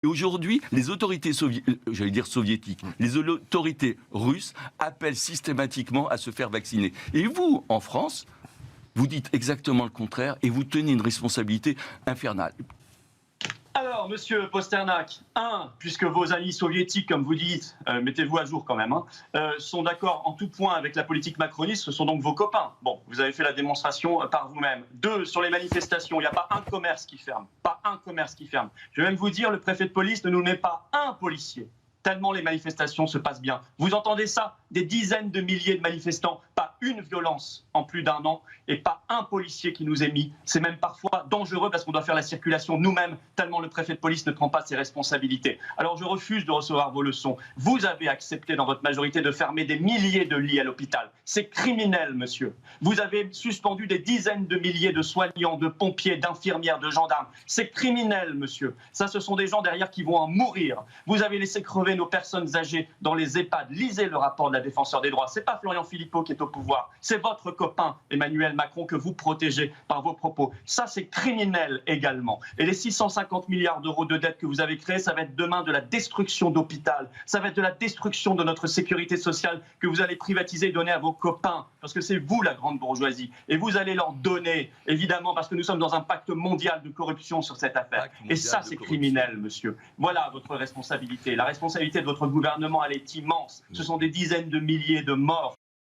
Et aujourd'hui, les autorités soviétiques, les autorités russes appellent systématiquement à se faire vacciner. Et vous, en France, vous dites exactement le contraire et vous tenez une responsabilité infernale. Alors, monsieur Pasternak, puisque vos amis soviétiques, comme vous dites, mettez-vous à jour quand même, sont d'accord en tout point avec la politique macroniste, ce sont donc vos copains. Bon, vous avez fait la démonstration par vous-même. 2, sur les manifestations, il n'y a pas un commerce qui ferme. Pas un commerce qui ferme. Je vais même vous dire, le préfet de police ne nous met pas un policier. Tellement les manifestations se passent bien. Vous entendez ça? Des dizaines de milliers de manifestants, pas une violence en plus d'1 an et pas un policier qui nous est mis. C'est même parfois dangereux parce qu'on doit faire la circulation nous-mêmes, tellement le préfet de police ne prend pas ses responsabilités. Alors je refuse de recevoir vos leçons. Vous avez accepté dans votre majorité de fermer des milliers de lits à l'hôpital. C'est criminel, monsieur. Vous avez suspendu des dizaines de milliers de soignants, de pompiers, d'infirmières, de gendarmes. C'est criminel, monsieur. Ça, ce sont des gens derrière qui vont en mourir. Vous avez laissé crever nos personnes âgées dans les EHPAD. Lisez le rapport de la Défenseure des droits. C'est pas Florian Philippot qui est au pouvoir. C'est votre copain Emmanuel Macron que vous protégez par vos propos. Ça, c'est criminel également. Et les 650 milliards d'euros de dettes que vous avez créées, ça va être demain de la destruction d'hôpital. Ça va être de la destruction de notre sécurité sociale que vous allez privatiser et donner à vos copains. Parce que c'est vous, la grande bourgeoisie. Et vous allez leur donner, évidemment, parce que nous sommes dans un pacte mondial de corruption sur cette affaire. Et ça, c'est criminel, monsieur. Voilà votre responsabilité. La responsabilité de votre gouvernement, elle est immense. Ce sont des dizaines de milliers de morts